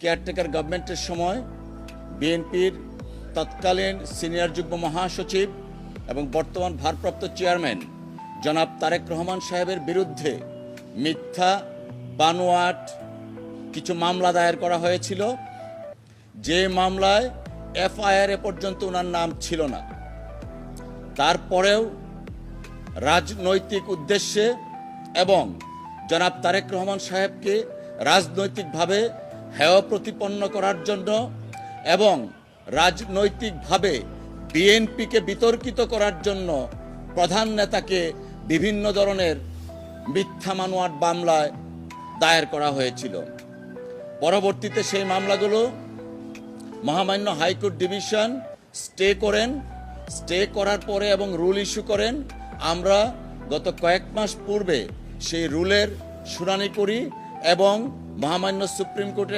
Caretaker গভর্নমেন্টের সময় বিএনপির তৎকালীন সিনিয়র যুগ্ম মহাসচিব এবং বর্তমান ভারপ্রাপ্ত চেয়ারম্যান জনাব তারেক রহমান সাহেবের বিরুদ্ধে মিথ্যা বানোয়াট কিছু মামলা দায়ের করা হয়েছিল, যে মামলায় এফআইআর এ পর্যন্ত ওনার নাম ছিল না। তারপরেও রাজনৈতিক উদ্দেশ্যে এবং জনাব তারেক রহমান সাহেবকে রাজনৈতিকভাবে হেয় প্রতিপন্ন করার জন্য এবং রাজনৈতিকভাবে বিএনপিকে বিতর্কিত করার জন্য প্রধান নেতাকে বিভিন্ন ধরনের মিথ্যা মামলার মামলায় দায়ের করা হয়েছিল। পরবর্তীতে সেই মামলাগুলো মহামান্য হাইকোর্ট ডিভিশন স্টে করার পরে এবং রুল ইস্যু করেন। আমরা গত কয়েক মাস পূর্বে সেই রুলের শুনানি করি এবং মহামান্য সুপ্রিম কোর্টের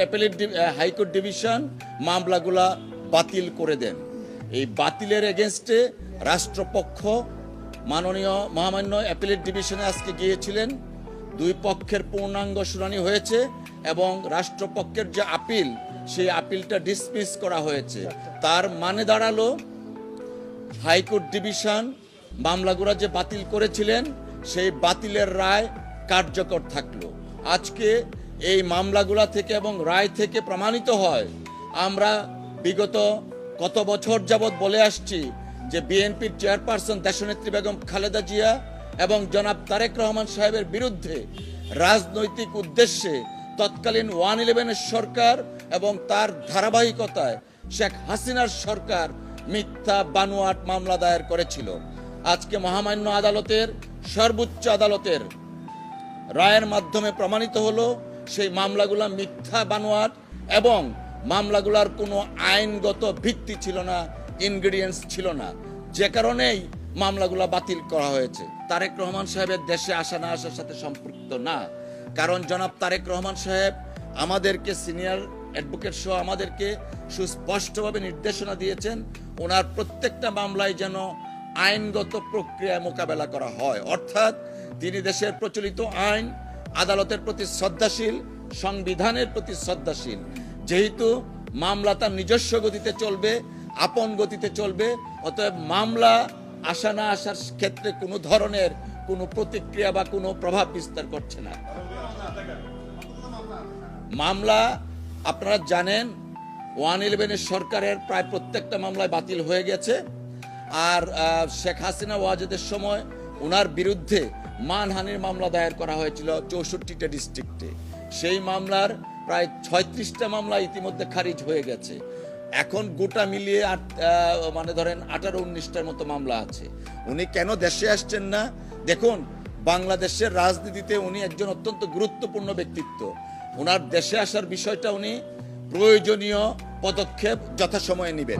হাইকোর্ট ডিভিশন মামলাগুলা বাতিল করে দেন। এই বাতিলের এগেনস্টে রাষ্ট্রপক্ষ মাননীয় মহামান্য অ্যাপিলেট ডিভিশনে আজকে গিয়েছিলেন। দুই পক্ষের পূর্ণাঙ্গ শুনানি হয়েছে এবং রাষ্ট্রপক্ষের যে আপিল, সেই আপিলটা ডিসমিস করা হয়েছে। তার মানে দাঁড়ালো হাইকোর্ট ডিভিশন মামলাগুলো যে বাতিল করেছিলেন সেই বাতিলের রায় কার্যকর থাকলো। আজকে এই মামলাগুলা থেকে এবং রায় থেকে প্রমাণিত হয়, আমরা বিগত কত বছর যাবৎ বলে আসছি যে বিএনপির চেয়ারপারসন দেশনেত্রী বেগম খালেদা জিয়া এবং জনাব তারেক রহমান সাহেবের বিরুদ্ধে রাজনৈতিক উদ্দেশ্যে তৎকালীন 111 সরকার এবং তার ধারাবাহিকতায় শেখ হাসিনার সরকার মিথ্যা বানোয়াট মামলা দায়ের করেছিল। আজকে মহামান্য আদালতের, সর্বোচ্চ আদালতের রায়ের মাধ্যমে প্রমাণিত হলো সেই মামলাগুলা মিথ্যা বানোয়াট এবং মামলাগুলার কোনো আইনগত ভিত্তি ছিল না, ইনগ্রেডিয়েন্টস ছিল না, যে কারণেই মামলাগুলা বাতিল করা হয়েছে। তারেক রহমান সাহেবের দেশে আসা না আসার সাথে সম্পৃক্ত না, কারণ জনাব তারেক রহমান সাহেব আমাদেরকে সিনিয়র অ্যাডভোকেট সহ আমাদেরকে সুস্পষ্টভাবে নির্দেশনা দিয়েছেন ওনার প্রত্যেকটা মামলায় যেন আইনগত প্রক্রিয়ায় মোকাবেলা করা হয়। অর্থাৎ তিনি দেশের প্রচলিত আইন, আদালতের প্রতি শ্রদ্ধাশীল, সংবিধানের প্রতি শ্রদ্ধাশীল। যেহেতু মামলা তার নিজস্ব গতিতে চলবে, আপন গতিতে চলবে, অতএব মামলা আসা না আসার ক্ষেত্রে কোনো ধরনের কোনো প্রতিক্রিয়া বা কোনো প্রভাব বিস্তার করছে না। মামলা আপনারা জানেন 111 সরকারের প্রায় প্রত্যেকটা মামলায় বাতিল হয়ে গেছে। আর শেখ হাসিনা ওয়াজেদের সময় ওনার বিরুদ্ধে মানহানির মামলা দায়ের করা হয়েছিল 64টা ডিস্ট্রিক্টে। সেই মামলার প্রায় 36টা মামলা ইতিমধ্যে খারিজ হয়ে গেছে। এখন গোটা মিলিয়ে মানে ধরেন 18-19টার মতো মামলা আছে। উনি কেন দেশে আসছেন না? দেখুন, বাংলাদেশের রাজনীতিতে উনি একজন অত্যন্ত গুরুত্বপূর্ণ ব্যক্তিত্ব। ওনার দেশে আসার বিষয়টা উনি প্রয়োজনীয় পদক্ষেপ যথাসময়ে নেবেন।